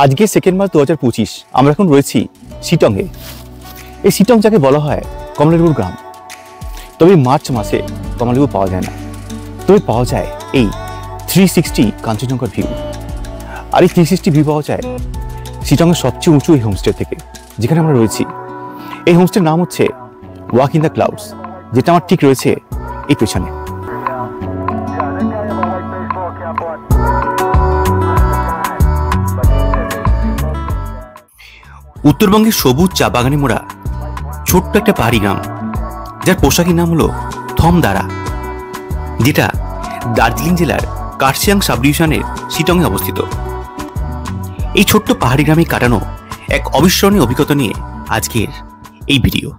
আজকে 2 মার্চ 2025 আমরা এখন রয়েছি শিটংয়ে। এই শিটং যাকে বলা হয় কমলালেবুর গ্রাম। তবে মার্চ মাসে কমলালেবু পাওয়া যায় না, তবে পাওয়া যায় এই 360 কাঞ্চনজঙ্ঘার ভিউ। আর এই 360 ভিউ পাওয়া যায় শিটংয়ের সবচেয়ে উঁচু এই হোমস্টে থেকে, যেখানে আমরা রয়েছি। এই হোমস্টের নাম হচ্ছে ওয়াক ইন দ্য ক্লাউডস, যেটা আমার ঠিক রয়েছে এই পেছনে। উত্তরবঙ্গের সবুজ চা বাগানে মোড়া ছোট্ট একটা পাহাড়ি গ্রাম, যার পোশাকের নাম হলো থমদারা, যেটা দার্জিলিং জেলার কার্শিয়াং সাব ডিভিশনের শিটংয়ে অবস্থিত। এই ছোট্ট পাহাড়ি গ্রামে কাটানো এক অবিস্মরণীয় অভিজ্ঞতা নিয়ে আজকের এই ভিডিও।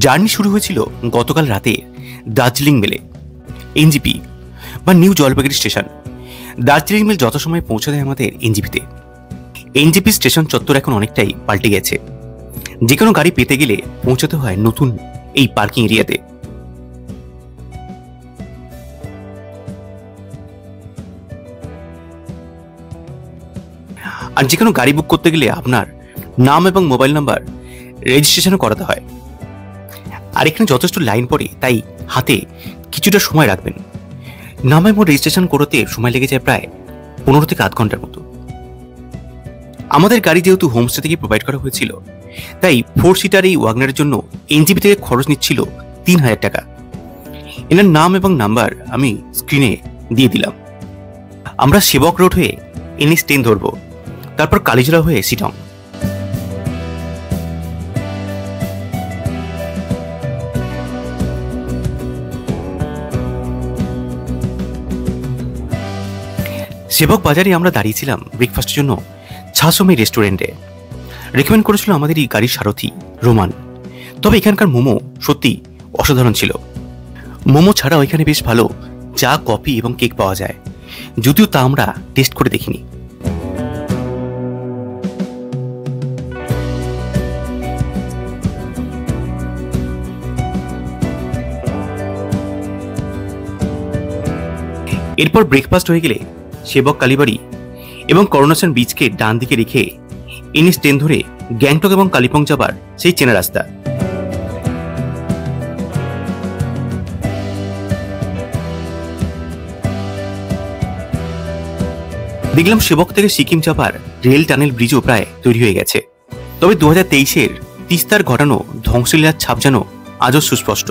জার্নি শুরু হয়েছিল গতকাল রাতে দার্জিলিং মেলে, এনজিপি বা new Jalpaiguri station. Darjeeling mail যথাসময়ে পৌঁছে দেয় আমাদের এনজিপিতে। এনজিপি স্টেশন চত্বর এখন অনেকটাই পাল্টে গেছে। যে কোনো গাড়ি পেতে গেলে পৌঁছতে হয় নতুন এই পার্কিং এরিয়াতে। আর যে কোনো গাড়ি বুক করতে গেলে আপনার নাম এবং মোবাইল নাম্বার রেজিস্ট্রেশনও করাতে হয়। আর এখানে যথেষ্ট লাইন পড়ে, তাই হাতে কিছুটা সময় রাখবেন। নাম এবং রেজিস্ট্রেশন করতে সময় লেগে যায় প্রায় 15 থেকে আধ ঘন্টার মতো। আমাদের গাড়ি যেহেতু হোমস্টে থেকে প্রোভাইড করা হয়েছিল, তাই 4 সিটার এই ওয়াগনারের জন্য এনজিপি থেকে খরচ নিচ্ছিল 3000 টাকা। এনার নাম এবং নাম্বার আমি স্ক্রিনে দিয়ে দিলাম। আমরা সেবক রোড হয়ে NH 10 ধরব, তারপর কালীঝোলা হয়ে শিটং। সেবক বাজারে আমরা দাঁড়িয়েছিলাম ব্রেকফাস্টের জন্য ছাসমে রেস্টুরেন্টে। রেকমেন্ড করেছিল আমাদের এই গাড়ির সারথি রোমান। তবে এখানকার মোমো সত্যি অসাধারণ ছিল। মোমো ছাড়াও এখানে বেশ ভালো চা, কফি এবং কেক পাওয়া যায়, যদিও তা আমরা টেস্ট করে দেখিনি। এরপর ব্রেকফাস্ট হয়ে গেলে সেবক কালীবাড়ি এবং করোনেশন বিচকে ডান দিকে রেখে NH 10 ধরে গ্যাংটক এবং কালিম্পং যাবার সেই চেনা রাস্তা। দেখলাম সেবক থেকে সিকিম যাবার রেল টানেল ব্রিজও প্রায় তৈরি হয়ে গেছে। তবে 2023-এর তিস্তার ঘটানো ধ্বংসলীলার ছাপ যেন আজও সুস্পষ্ট।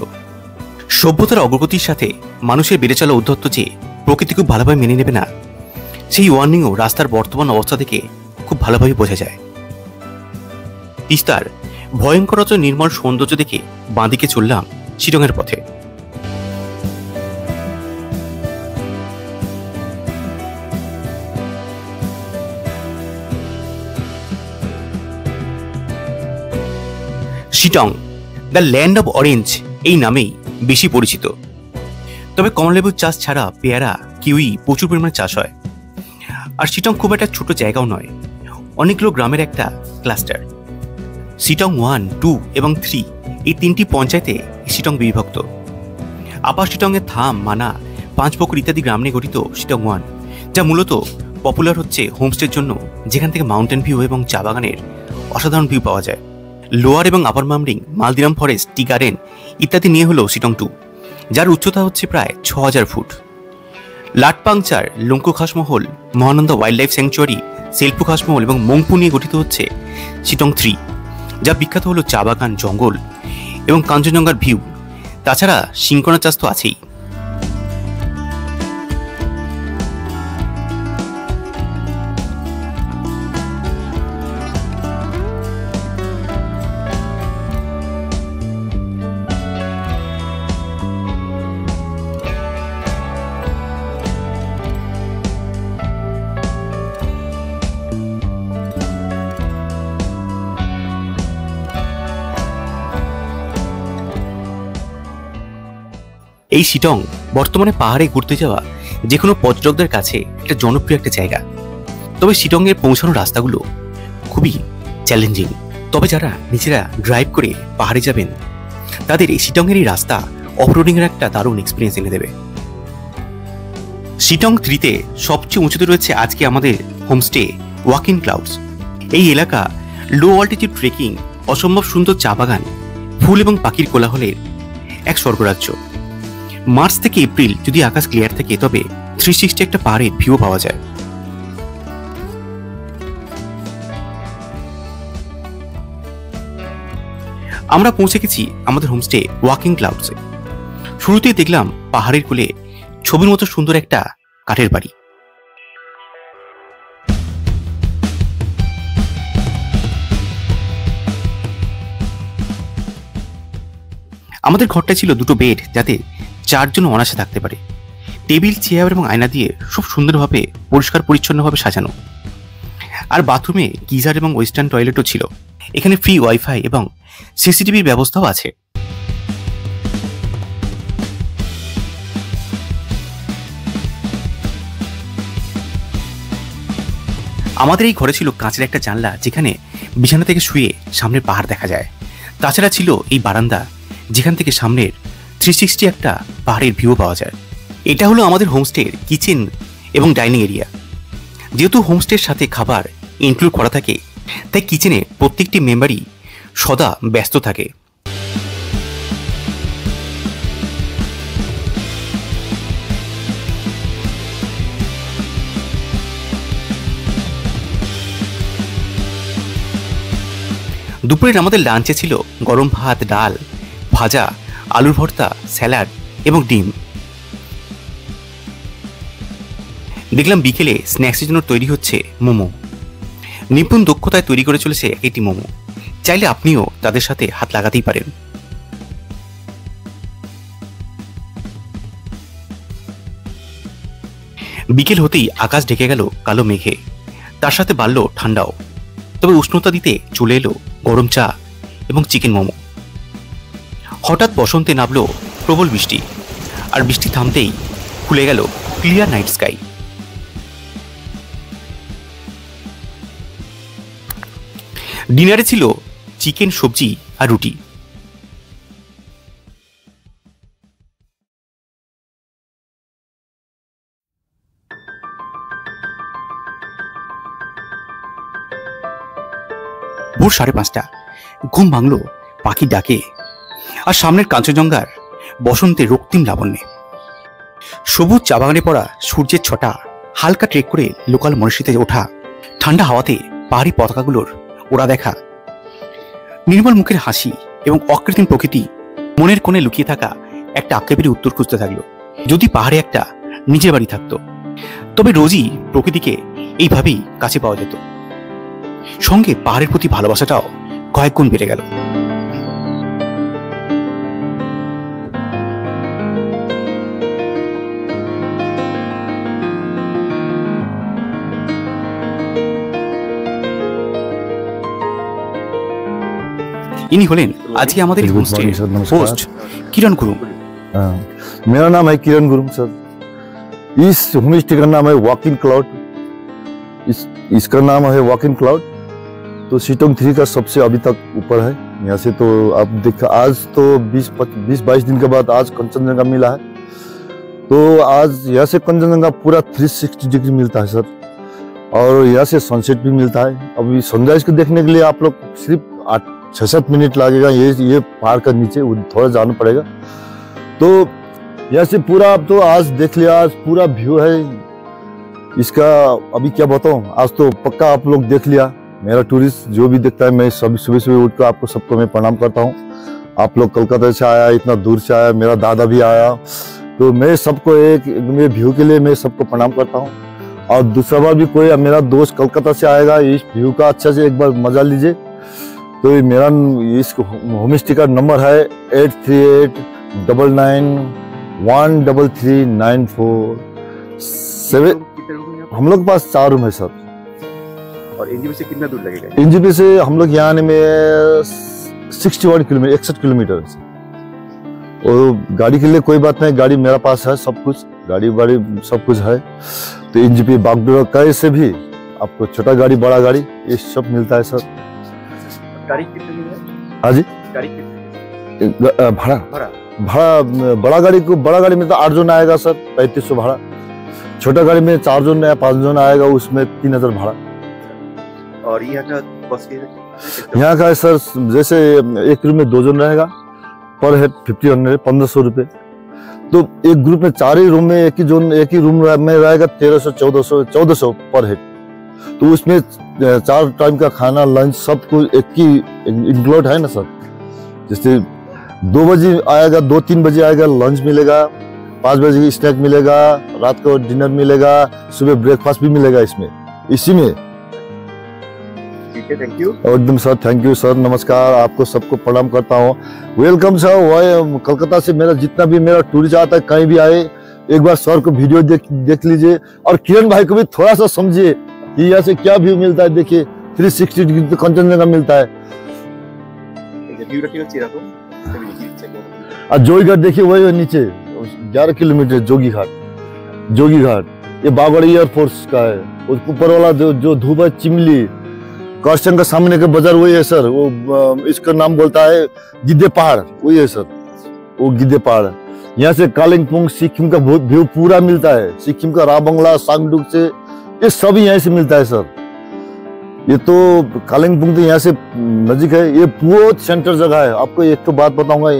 সভ্যতার অগ্রগতির সাথে মানুষের বেড়ে চলা ঔদ্ধত্য যে প্রকৃতি খুব ভালোভাবে মেনে নেবে না, সেই ওয়ার্নিংও রাস্তার বর্তমান অবস্থা থেকে খুব ভালোভাবে বোঝা যায়। তিস্তার ভয়ঙ্কর নির্মল সৌন্দর্য দেখে বাঁদিকে চললাম শিটংয়ের পথে। Sittong, the land of orange এই নামেই বেশি পরিচিত। তবে কমলালেবুর চাষ ছাড়া পেয়ারা, কিউই প্রচুর পরিমাণে চাষ হয়। আর শিটং খুব একটা ছোট জায়গাও নয়, অনেকগুলো গ্রামের একটা ক্লাস্টার। শিটং 1, 2 এবং 3 এই 3টি পঞ্চায়েতে শিটং বিভক্ত। আপার শিটংয়ের থাম, মানা, পাঁচপুকুর ইত্যাদি গ্রাম নিয়ে গঠিত শিটং 1, যা মূলত পপুলার হচ্ছে হোমস্টের জন্য, যেখান থেকে মাউন্টেন ভিউ এবং চা বাগানের অসাধারণ ভিউ পাওয়া যায়। লোয়ার এবং আপার মামরিং, মালদিরাম ফরেস্ট, টি গার্ডেন ইত্যাদি নিয়ে হলো শিটং 2, যার উচ্চতা হচ্ছে প্রায় 6000 ফুট। লাটপাংচার, লঙ্কু Khasmahal, Mahananda wildlife sanctuary, Selpu Khasmahal এবং মংপু নিয়ে গঠিত হচ্ছে শিটং 3, যা বিখ্যাত হলো চা বাগান, জঙ্গল এবং কাঞ্চনজঙ্ঘার ভিউ। তাছাড়া সিংকনা চাষ তো আছেই। এই শিটং বর্তমানে পাহাড়ে ঘুরতে যাওয়া যে কোনো পর্যটকদের কাছে একটা জনপ্রিয় একটা জায়গা। তবে শিটংয়ের পৌঁছানোর রাস্তাগুলো খুবই চ্যালেঞ্জিং। তবে যারা নিজেরা ড্রাইভ করে পাহাড়ে যাবেন, তাদের এই শিটংয়ের এই রাস্তা অফরোডিংয়ের একটা দারুণ এক্সপিরিয়েন্স এনে দেবে। শিটং 3তে সবচেয়ে উঁচুতে রয়েছে আজকে আমাদের হোমস্টে ওয়াকিং ক্লাউডস। এই এলাকা লো অল্টিটিউড ট্রেকিং, অসম্ভব সুন্দর চা বাগান, ফুল এবং পাখির কোলাহলের এক স্বর্গরাজ্য। মার্চ থেকে এপ্রিল যদি আকাশ ক্লিয়ার থাকে, তবে 360 একটা পাহাড়ের ভিউ পাওয়া যায়। আমরা পৌঁছে গেছি আমাদের হোমস্টে ওয়াকিং ক্লাউডসে। শুরুতেই দেখলাম পাহাড়ের কোলে ছবির মতো সুন্দর একটা কাঠের বাড়ি। আমাদের ঘরটা ছিল দুটো বেড, যাতে 4 জন অনায়াসে থাকতে পারে। টেবিল, চেয়ার এবং আয়না দিয়ে খুব সুন্দরভাবে পরিষ্কার পরিচ্ছন্নভাবে সাজানো। আর বাথরুমে গিজার এবং ওয়েস্টার্ন টয়লেটও ছিল। এখানে ফ্রি ওয়াইফাই এবং সিসিটিভির ব্যবস্থাও আছে। আমাদের এই ঘরে ছিল কাঁচের একটা জানলা, যেখানে বিছানা থেকে শুয়ে সামনের পাহাড় দেখা যায়। তাছাড়া ছিল এই বারান্দা, যেখান থেকে সামনের 360 একটা পাহাড়ের ভিউ পাওয়া যায়। এটা হলো আমাদের হোমস্টের কিচেন এবং ডাইনিং এরিয়া। যেহেতু হোমস্টের সাথে খাবার ইনক্লুড করা থাকে, তাই কিচেনে প্রত্যেকটি মেম্বারই সদা ব্যস্ত থাকে। দুপুরের আমাদের লাঞ্চে ছিল গরম ভাত, ডাল, ভাজা, আলুর ভর্তা, স্যালাড এবং ডিম। দেখলাম বিকেলে স্ন্যাক্সের জন্য তৈরি হচ্ছে মোমো। নিপুণ দক্ষতায় তৈরি করে চলেছে এটি মোমো। চাইলে আপনিও তাদের সাথে হাত লাগাতেই পারেন। বিকেল হতেই আকাশ ঢেকে গেল কালো মেঘে, তার সাথে বাড়ল ঠান্ডাও। তবে উষ্ণতা দিতে চলে এলো গরম চা এবং চিকেন মোমো। হঠাৎ বসন্তে নামলো প্রবল বৃষ্টি, আর বৃষ্টি থামতেই খুলে গেল ক্লিয়ার নাইট স্কাই। ডিনারে ছিল চিকেন, সবজি আর রুটি। ভোর 5:30, ঘুম ভাঙলো পাখির ডাকে আর সামনের কাঞ্চনজঙ্ঘার বসন্তের রক্তিম লাবণ্যে। সবুজ চা বাগানে পড়া সূর্যের ছটা হালকা ট্রেক করে লোকাল মনীষীতে ওঠা ঠান্ডা হাওয়াতে পাহাড়ি পতাকাগুলোর ওরা দেখা, নির্মল মুখের হাসি এবং অকৃত্রিম প্রকৃতি মনের কোণে লুকিয়ে থাকা একটা আক্ষেপের উত্তর খুঁজতে থাকলো। যদি পাহাড়ে একটা নিজের বাড়ি থাকতো, তবে রোজই প্রকৃতিকে এইভাবেই কাছে পাওয়া যেত। সঙ্গে পাহাড়ের প্রতি ভালোবাসাটাও কয়েক গুণ বেড়ে গেল। ইনি হলেন আজকে আমাদের হোস্টের হোস্ট কিরণ গুরু। मेरा नाम है किरण गुरु सर। इस होमस्टे का नाम है वॉकिंग क्लाउड। इसका नाम है वॉकिंग क्लाउड। तो सीटोंग 3 का सबसे अभी तक ऊपर है। यहाँ से तो आप देख, आज तो 20-22 दिन के बाद आज कंचनजंगा मिला है। तो आज यहाँ से कंचनजंगा पूरा 360 डिग्री मिलता है सर, और यहाँ से सनसेट भी मिलता है। अभी सनराइज को देखने के लिए आप लोग सिर्फ 6-7 मिनट लगेगा। ये पहाड़ का नीचे थोड़ा जाना पड़ेगा। तो यहाँ से पूरा आप तो आज देख लिया, आज पूरा व्यू है इसका। अभी क्या बताऊँ, आज तो पक्का आप लोग देख लिया। मेरा टूरिस्ट जो भी देखता है, मैं सुबह सुबह उठ कर आपको सबको मैं प्रणाम करता हूँ। आप लोग कलकत्ता से आया, इतना दूर से आया, मेरा दादा भी आया, तो मैं सबको एक मेरे व्यू के लिए मैं सबको प्रणाम करता हूँ। और दूसरा बार भी कोई मेरा दोस्त कलकत्ता से आएगा, इस व्यू का अच्छा से एक बार मजा लीजिए। तो मेरा इस होमस्टे का नंबर है 8389913394 हम लोग के पास 4 रूम है सर। और एनजीपी से कितना दूर लगेगा? एनजीपी से हम लोग यहाँ आने में 61 किलोमीटर 61 किलोमीटर से। और गाड़ी के लिए कोई बात नहीं, गाड़ी मेरा पास है, सब कुछ गाड़ी वाड़ी सब कुछ है। तो एनजीपी बागडोर कई से भी आपको छोटा गाड़ी बड़ा गाड़ी ये सब मिलता है सर। गाड़ी कितने में है? हाँ जी, गाड़ी कितने भाड़ा बड़ा गाड़ी में तो 8 जन आएगा सर, 3500 भाड़ा। छोटा गाड़ी में 4 जन या 5 जन आएगा, उसमें 3000 भाड़ा। और यहाँ का बस यहाँ का सर जैसे एक रूम में 2 जन रहेगा, पर है 1500 रुपये। तो एक ग्रुप में 4 ही रूम में एक ही रूम में रहेगा 1300-1400 पर हेड। तो उसमें 4 टाइम का खाना लंच सब कुछ एक ही इंक्लूड है ना सर। जैसे 2 बजे आएगा, 2-3 बजे आएगा, लंच मिलेगा, 5 बजे स्नैक मिलेगा, रात को डिनर मिलेगा, सुबह ब्रेकफास्ट भी मिलेगा इसमें, इसी में। थैंक यू एकदम सर, थैंक यू सर, नमस्कार, आपको सबको प्रणाम करता हूँ। Welcome sir. वह कलकत्ता से मेरा जितना भी मेरा टूरिस्ट आता है, कहीं भी आए, एक बार सर को वीडियो देख लीजिए, और किरण भाई को भी थोड़ा सा समझिए कि यहाँ से क्या व्यू मिलता है। देखिए 360 डिग्री तो कंचनजंगा मिलता है। और जोगी घाट देखिए, वही नीचे 11 किलोमीटर जोगी घाट। ये बागड़ी एयरफोर्स का है। ऊपर वाला जो धूप है चिमली करसंग का सामने का बाजार वही है सर। वो इसका नाम बोलता है गिद्धे पहाड़, वही है सर, वो गिद्धे पहाड़। यहाँ से कालिम्पोंग सिक्किम का व्यू पूरा मिलता है। सिक्किम का राबंगला सांगडुक से ये सब यहाँ से मिलता है सर। ये तो कालिम्पोंग तो यहाँ से नजीक है, ये बहुत सेंटर जगह है। आपको एक तो बात बताऊंगा,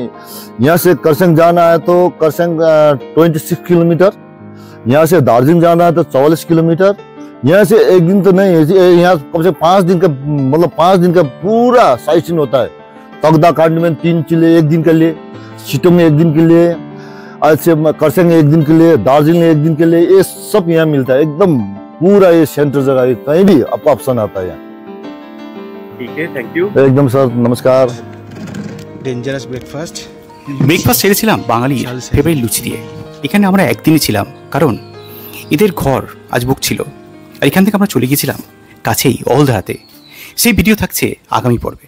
यहाँ से करसंग जाना है तो करसंग 26 किलोमीटर, यहाँ से दार्जिलिंग जाना है तो 44 किलोमीटर। यहाँ से एक दिन तो नहीं, यहाँ कम से 5 दिन का, मतलब 5 दिन का पूरा साइट सीन होता है। तगदा कांड में 3 चिले 1 दिन के लिए, सीटों में 1 दिन के लिए, ऐसे करसंग 1 दिन के लिए, दार्जिलिंग 1 दिन के लिए, ये सब यहाँ मिलता है। एकदम पूरा ये सेंटर जगह है, कहीं भी आपको ऑप्शन आता है यहाँ। ठीक है, थैंक यू एकदम सर, नमस्कार। ডেঞ্জারাস ব্রেকফাস্ট সেরেছিলাম বাঙালি ফেভারিট লুচি দিয়ে। এখানে আমরা একদিনই ছিলাম, কারণ এদের ঘর আজ বুক ছিল। আর এখান থেকে আমরা চলে গিয়েছিলাম কাছেই অলধারাতে। সেই ভিডিও থাকছে আগামী পর্বে।